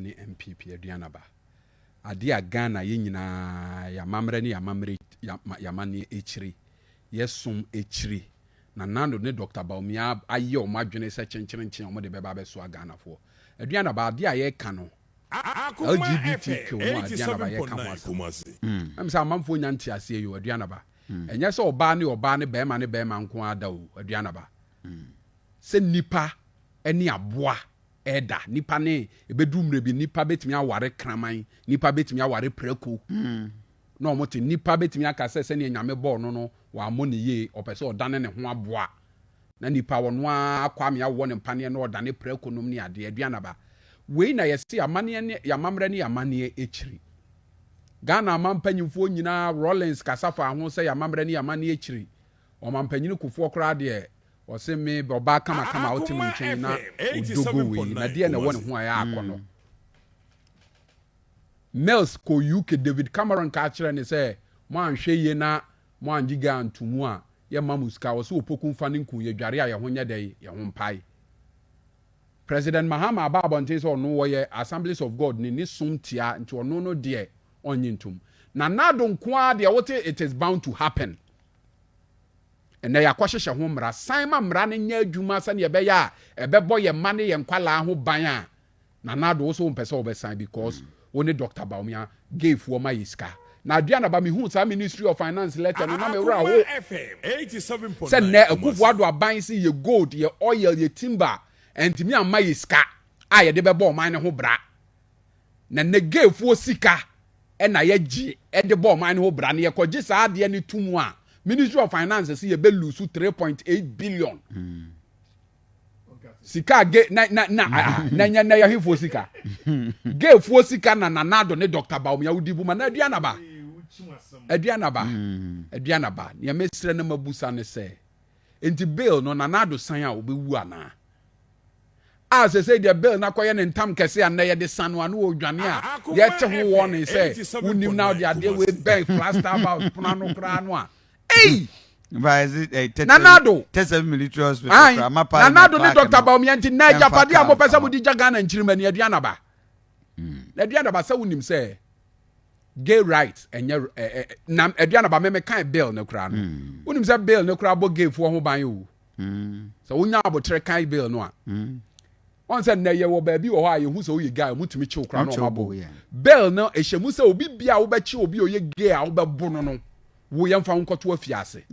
ne MPP aduanaba ade a Ghana ye nyina ya mamre ne ya mamre ya mane echiri yesom echiri na nando ne Dr. Bawumia aye o madwene se chencherenchen o mo de beba be so Ghana fo aduanaba ade a ye ka no LQBTQI aduanaba ye ka ho asem am say amamfo nyanti ase yo aduanaba enye se oba ne bema ne bema nko ada o aduanaba se nipa eni aboa eda nipa ne ebedumre bi nipa betimi aware kraman nipa betimi aware preko na omote nipa betimi akase se ne nyame ball no wa mo ne ye opese odane ne ho aboa na nipa wono akwa me awo ne mpane na odane preko nom ne ade aduanaba we na yesi amane ne yamamre ne yamane echiri Ghana mampanyimfo nyina Rollins kasafa ho se yamamre ne yamane echiri o mampanyini kufo kra de o se me oba kama otim nchen na odogo we na de na won ho aya akono Mills ko UK David Cameron ka kire ne se mo anhwe ye na mo angiga antumu a ye mamuska o se opokun fa ne nku ye dware a ye ho nya dai ye ho mpai President Mahama Ababonte so no wo ye Assemblies of God ni sumtia nti ono no de onyintum Nana Addo nkoa de wote it is bound to happen ene yakwahye ho mra sanma mra ne nya adwuma sane ye be ya ebebo ye mane ye nkwala ho ban a Nana Addo so mpese obesan because oni Dr. Bawumia gave for my iska na aduanaba me hu sa Ministry of Finance letter no na me wura ho 87.9 say na Akufo Addo aban si ye gold ye oil ye timber enti mi amma iska a ye de bebo man ne ho bra na ne gave for sika e na ye gi e de bo man ne ho bra ne ye kogye sa ade ne tumu a Ministry of Finance say ye be lose 3.8 billion. Sika ge na ya hifo sika. Ge fo sika na Nana Addo ne Dr. Bawumia udibu ma na aduanaba. Aduanaba. Ya mesre na mabusa ne se. Enti bill no Nana Addo san a obewu ana. As say the bill na koye ne ntam kese an na ye de sanu anu odwane a ye te ho warning say unim now the ade we beg plaster about plano kra no a. Hey! Why is it a Nana Addo Tesla military hospital? Nana Addo ne Dr. Bawumia nti na japade a mo pesa mo di Ghana nchirima ni aduanaba. Aduanaba say unim say gay rights enye na aduanaba me kan bill ne kra no. Unim say bill ne kra bo gay fo ho ban yo. So unya abotre kan bill no a. On say na ye wo ba bi wo ha ye hu so ye guy mutumi chi kra no mabo. Bill no ehemu say obi bia wo ba chi obi o ye gay a wo ba bo no. Wo yemfa nkoto afiase.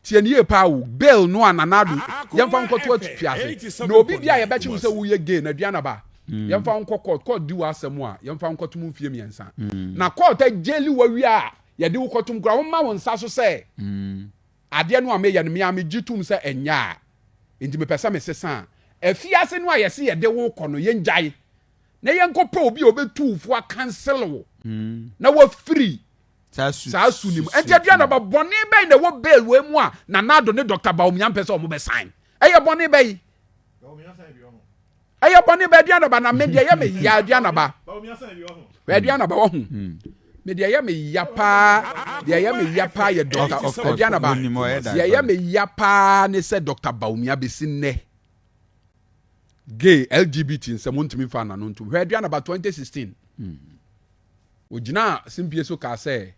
Tienie pa wo bill no Nana Addo yemfa nkoto afiase. No obi bia ye ba chi wo say wo ye gay na aduanaba. Yemfa nkokọ court di wa asem a yemfa nkoto mu fie miensa. Na court jeli wa wi a ye de wo kotum kra wo ma won sa so say. Ade no ame ye no me amegitum say enya. Enti me pesa me sesa. Afiase no a ye se ye de wo kọ no ye njai. Na ye nkopo obi obetu fu a cancel wo. Na wo free. Sa su nim. Enti aduanaba boni be na wo bail we mu a Nana Addo ne Dr. Bawumia pesa o mo be sign. Eye boni be. Bawumia sign bi o ho. Eye boni be aduanaba na media ye me ya aduanaba. Bawumia sign bi o ho. We aduanaba wo hu. Media ye me ya pa. Dia ye me ya pa ye Dr. Aduanaba. Dia ye me ya pa ne se Dr. Bawumia be sinne. Gay LGBT nsem ntumi fa na no ntu. We aduanaba 2016. Ojina simpie so ka say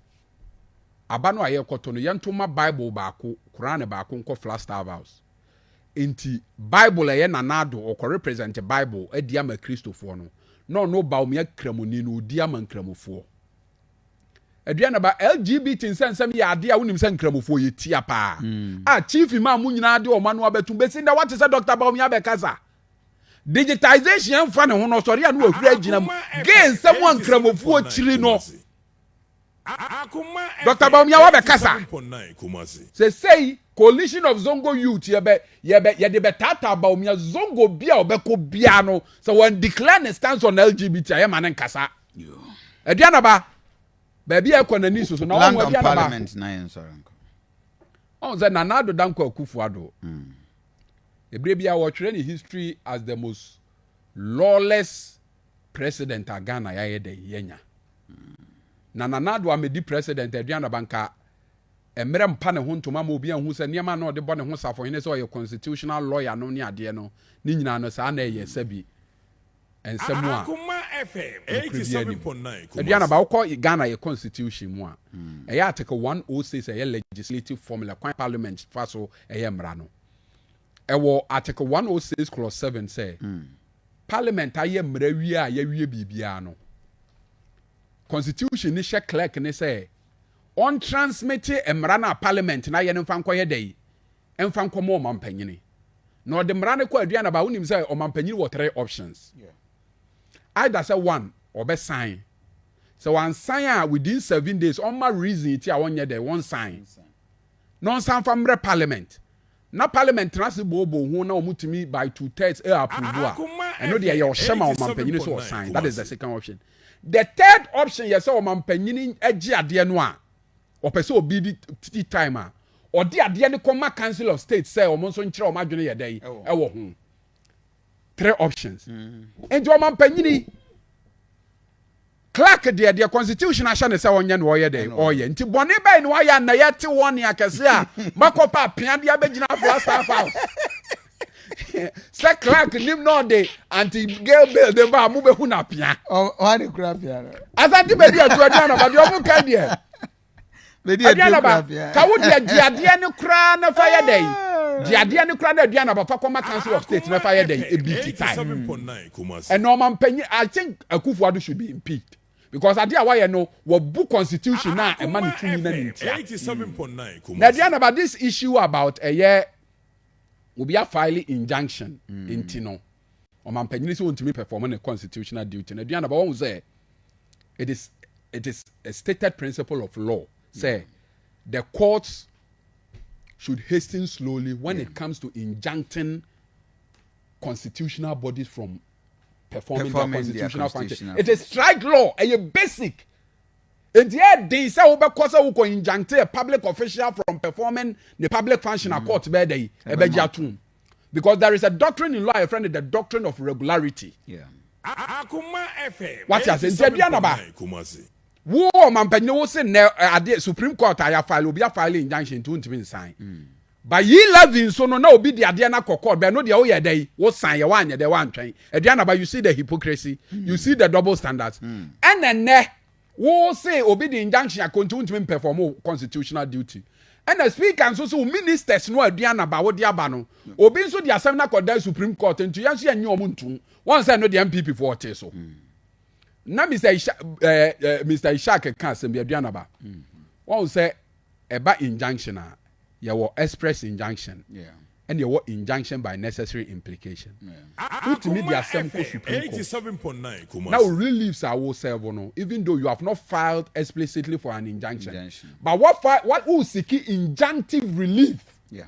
aba no aye koto no yentoma Bible baako Quran baako nko Flagstaff House enti Bible eye Nana Addo o represent Bible edi ama Kristofo no Bawumia kramoni no odi ama nkramofo aduanaba LGBT nsensem ya ade a wonim se nkramofo ye tia pa a chief imam nyina ade o manu abetum besinda what is Dr. Bawumia be kasa digitization fa ne ho no sori anu ahura agina mu gain nsem wan nkramofo chiri no Dr. Bawumia wa be kasa say coalition of Zongo youth ye de betata Bawumia Zongo bia obeko bia no so when declare a stance on LGBT I am an kasa aduanaba baby e konani so na won aduanaba parliament na yen sorry on say Nana Addo danko Akufo Addo ebre bia wo twere ni history as the most lawless president of Ghana ya de yenya na Nana Addo amedi president aduanaba nka emere mpa ne ho ntoma ma obi anhu se niam na ode bo ne ho safo hene se o constitutional lawyer no ni ade no ni nyina no sa na eye sabi and somewhere Akoma FM 87.9 Adriana ba wokọ Ghana your constitution mu a article 106 legislative formula kwan parliament fa so mra no article 106 clause 7 say parliament mra wi a wie bibia no constitution ni she clerk ni say on transmit mra na parliament na ye nfa nkoye dai nfa nkomo mampanyini no de mra ne kwa Adriana ba wonim say o mampanyini were 3 options either say 1 or be sign. So one sign within 7 days on my reason it one year there one sign. Non sign from the parliament. Na parliament transi bobo who na omutimi by 2/3 approve. I know they are shema o mampanyini so sign. That is the second option. The third option yes o mampanyini agi ade no a. Opese obi di timer. Or di ade ne koma council of state say o monso nkyere o madwene ye dai ewo ho. 3 options. And your mampanyini clerk the constitution ashane say onye no oye dey oye nti bone bai no aya na yete won ya kese a makopa pia dia begina for staff house say clerk nim no dey anti girl bill dey ba mu be hu na pia o dey kura pia asante be dia to dia na ba dia mu ka dia be dia kura pia ka wo dia dia ne kura na fire day dia ne kura na dia na ba fa koma council of state na fire day e beat time and no man penny I think Akufo-Addo should be impeached because adia why no we book constitution na e man tumi na ntia 87.9 na dia about this issue about a year we be filing injunction into no o man penny so ntumi perform a constitutional duty na dia about one say it is a stated principle of law say the courts should hasten slowly when it comes to injuncting constitutional bodies from performing their constitutional function. It is strike law, a basic. And yet they say because we can injunct a public official from performing the public function at court because there is a doctrine in law, a friend, the doctrine of regularity. Yeah. Akoma FM. What you say? Wo mampanyi wo se na Supreme Court aya file obi file injunction to ntimi sign. By ye 11 so no na obi de ade na kokord be no de wo ye dai wo sign ye wan ye de wan twen. Ediana ba you see the hypocrisy, you see the double standards. And wo say obi de injunction akontu ntimi perform constitutional duty. And the speaker so ministers no Ediana ba wo de aba no. Obi so de asem na koda Supreme Court ntu yan so ye nyi omuntu. One say no the MPP for te so. Na Mr. Ishak can say be aduana ba. One say eba injunction a ye wo express injunction. Yeah. And ye wo injunction by necessary implication. Yeah. To me the assembly Supreme Court. 87.9 now reliefs are wo serve no even though you have not filed explicitly for an injunction. But what who seek injunctive relief? Yeah.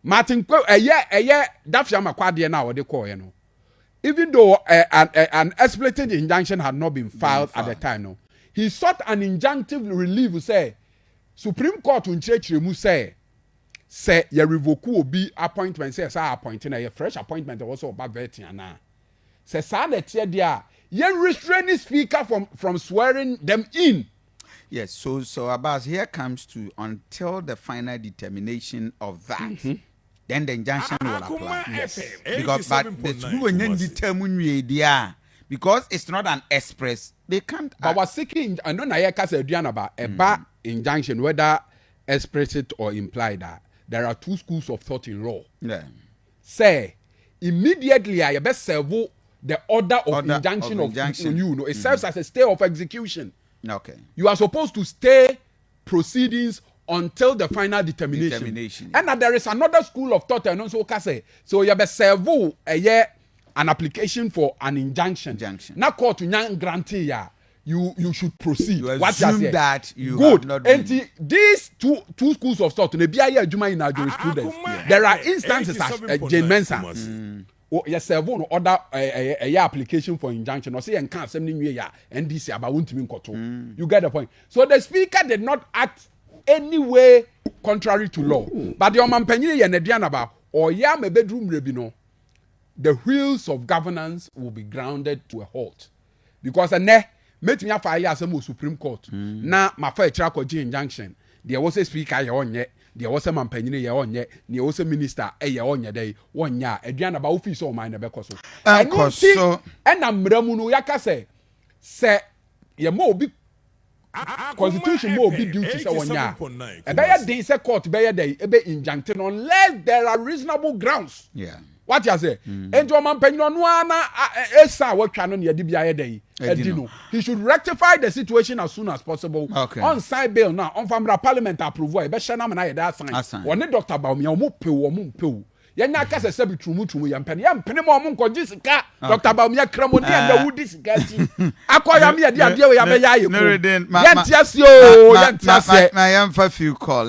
Martin eye dafia makwade na wo de call ye no. Even though an explicit injunction had not been filed at the time, no, he sought an injunctive relief. Say, Supreme Court in church mu say you revoke obi appointment. Say appointing a fresh appointment also about vetting na. Say that there, you restrain the speaker from swearing them in. Yes. So Abbas, here comes to until the final determination of that. Then the injunction will apply. Yes. Because but the school determine because it's not an express. They can't. But we're seeking. I know na yeka say Adriana ba eba injunction whether explicit or implied that there are 2 schools of thought in law. Yeah. Say immediately I best serve the order of injunction of you know it serves as a stay of execution. Okay. You are supposed to stay proceedings until the final determination. And there is another school of thought and also say so you best serve an application for an injunction. Now court to grantee ya you should proceed. You assume that you good. Have not And been... these two schools of thought, in our jurisprudence, there are instances as Jane Mensa. Yes, sir. Order a application for injunction or say and can't send me ya and this about you get the point. So the speaker did not act any way contrary to law. But the Omampenyi and Edianaba or me bedroom rebino, the wheels of governance will be grounded to a halt because met me 5 years Supreme Court. Now my first track or injunction. There was a speaker on yet. deɛ wɔsɛ mampanyini yɛ ɔnyɛ deɛ wɔsɛ minister ɛyɛ ɔnyɛ dɛ wɔnyɛ a aduane ba ofi sɛ ɔman na bɛkɔ so ɛno nti ɛna mmara mu no yɛaka sɛ yɛma obi constitution mo obi duty sɛ wɔnyɛ a ɛbɛyɛ den sɛ court bɛyɛ dɛ ɛbɛ injuncted unless there are reasonable grounds. What you say? Enti ɔmampanyini ɔno ara na esa wɔtwa no ne yɛde bi ayɛ dɛ ɛdi no he should rectify the situation as soon as possible. On sign bail now on famra parliament approve ɛ bɛhyɛ na na yɛde asan wɔne Dr. Bawumia ɔmo pew yɛnya kasa sɛ bi tumu yɛmpene ma ɔmo nkɔgye sika Dr. Bawumia kramo ne ɛnda wudi sika ti akɔyam yɛde adeɛ yɛ bɛyɛ ayɛ ko yɛntia se o yɛntia se na yɛmfa few call